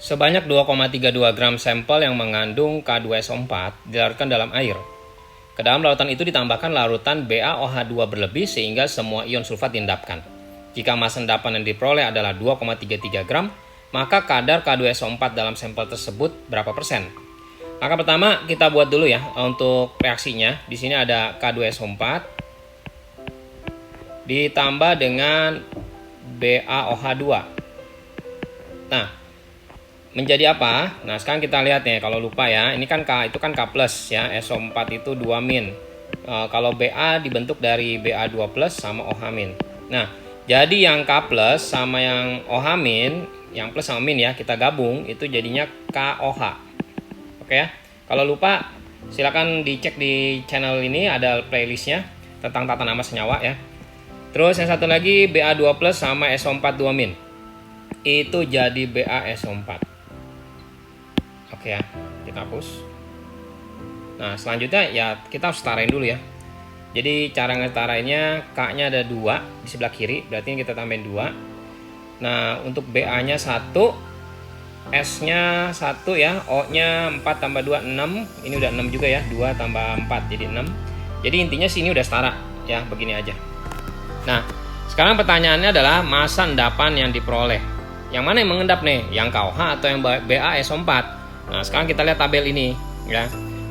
Sebanyak 2,32 gram sampel yang mengandung K2SO4 dilarutkan dalam air. Ke dalam larutan itu ditambahkan larutan BaOH2 berlebih sehingga semua ion sulfat diendapkan. Jika massa endapan yang diperoleh adalah 2,33 gram, maka kadar K2SO4 dalam sampel tersebut berapa persen? Maka pertama kita buat dulu ya untuk reaksinya. Di sini ada K2SO4 ditambah dengan BaOH2. Nah, menjadi apa? Nah, sekarang kita lihat nih, kalau lupa ya, ini kan K itu kan K plus ya, SO4 itu 2 min. Kalau Ba dibentuk dari Ba2 plus sama OH min. Nah, jadi yang K plus sama yang OH min, yang plus sama min ya, kita gabung itu jadinya KOH. Oke ya. Kalau lupa silakan dicek di channel ini, ada playlistnya tentang tata nama senyawa ya. Terus yang satu lagi Ba2 plus sama SO4 2 min. Itu jadi BaSO4. Oke ya, kita hapus. Nah, selanjutnya ya kita harus setarain dulu ya. Jadi cara ngetarainnya, K-nya ada 2 di sebelah kiri, berarti ini kita tambahin 2. Nah, untuk BA-nya 1, S-nya 1 ya, O-nya 4 tambah 2, 6. Ini udah 6 juga ya, 2 tambah 4 jadi 6. Jadi intinya sini udah setara ya, begini aja. Nah, sekarang pertanyaannya adalah massa endapan yang diperoleh. Yang mana yang mengendap nih? Yang KOH atau yang BaSO4? Nah, sekarang kita lihat tabel ini ya.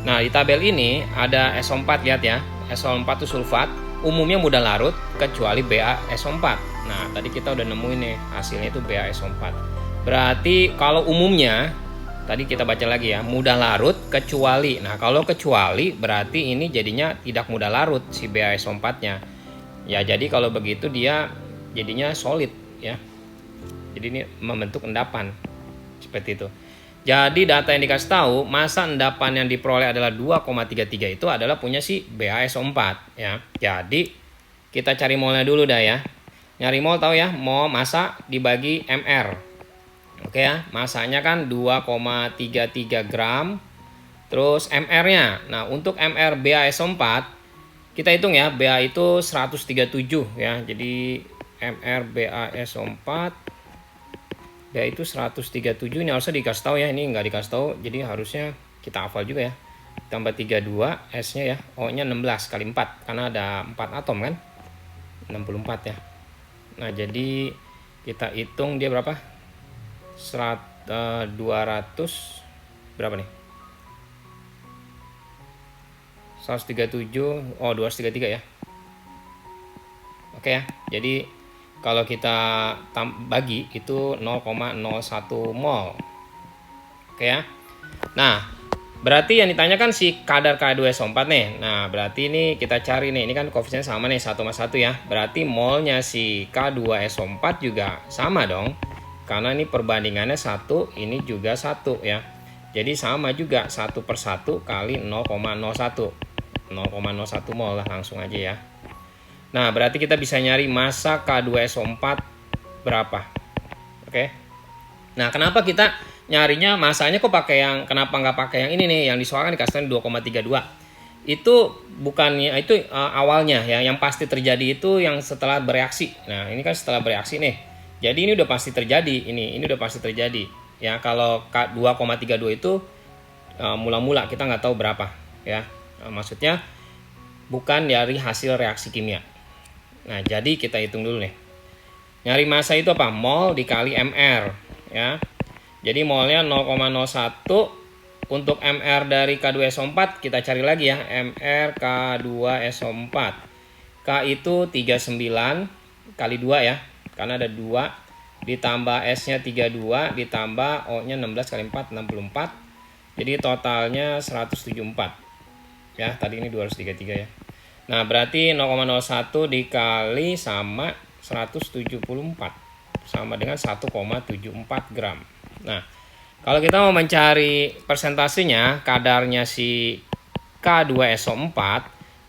Nah, di tabel ini ada SO4, lihat ya. SO4 itu sulfat, umumnya mudah larut kecuali BaSO4. Nah, tadi kita udah nemuin nih hasilnya itu BaSO4. Berarti kalau umumnya tadi kita baca lagi ya, mudah larut kecuali. Nah, kalau kecuali berarti ini jadinya tidak mudah larut si BaSO4-nya. Ya, jadi kalau begitu dia jadinya solid ya. Jadi ini membentuk endapan seperti itu. Jadi data yang dikasih tahu, massa endapan yang diperoleh adalah 2,33 itu adalah punya si BaSO4 ya. Jadi kita cari molnya dulu dah ya. Nyari mol tahu ya, mol massa dibagi mr. Oke ya, massanya kan 2,33 gram. Terus mr-nya. Nah, untuk mr BaSO4 kita hitung ya, Ba itu 137 ya. Jadi mr BaSO4 ya itu 137, ini harusnya dikasih tahu ya, ini nggak dikasih tahu, jadi harusnya kita hafal juga ya. Tambah 32, S-nya ya, O-nya 16 kali 4, karena ada 4 atom kan, 64 ya. Nah, jadi kita hitung dia berapa? 200 berapa nih? 137, oh 233 ya. Oke ya, jadi kalau kita bagi itu 0,01 mol. Oke ya. Nah, berarti yang ditanyakan si kadar K2SO4 nih. Nah, berarti ini kita cari nih. Ini kan koefisiennya sama nih, 1,1 ya. Berarti molnya si K2SO4 juga sama dong. Karena ini perbandingannya 1, ini juga 1 ya. Jadi sama juga 1/1 kali 0,01. 0,01 mol lah, langsung aja ya. Nah, berarti kita bisa nyari massa K2SO4 berapa. Oke. Nah, kenapa kita nyarinya massanya kok pakai yang, kenapa nggak pakai yang ini nih, yang disoalkan dikasihkan 2,32. Itu bukannya, itu awalnya ya, yang pasti terjadi itu yang setelah bereaksi. Nah, ini kan setelah bereaksi nih. Jadi ini udah pasti terjadi, ini udah pasti terjadi. Ya, kalau K2,32 itu mula-mula kita nggak tahu berapa ya. Maksudnya bukan dari hasil reaksi kimia. Nah, jadi kita hitung dulu nih. Nyari massa itu apa? Mol dikali mr ya. Jadi molnya 0,01. Untuk mr dari K2SO4 kita cari lagi ya, mr K2SO4. K itu 39 kali 2 ya. Karena ada 2 ditambah S-nya 32 ditambah O-nya 16 kali 4 64. Jadi totalnya 174. Ya, tadi ini 233 ya. Nah, berarti 0,01 dikali sama 174 sama dengan 1,74 gram. Nah, kalau kita mau mencari persentasenya, kadarnya si K2SO4,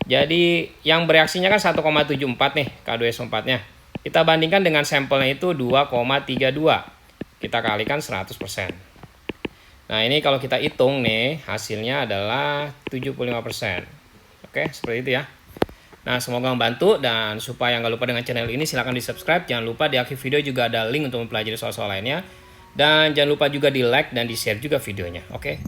jadi yang bereaksinya kan 1,74 nih K2SO4-nya. Kita bandingkan dengan sampelnya itu 2,32. Kita kalikan 100%. Nah, ini kalau kita hitung nih, hasilnya adalah 75%. Oke, seperti itu ya. Nah, semoga membantu, dan supaya nggak lupa dengan channel ini, silahkan di subscribe. Jangan lupa di akhir video juga ada link untuk mempelajari soal-soal lainnya. Dan jangan lupa juga di like dan di share juga videonya. Oke.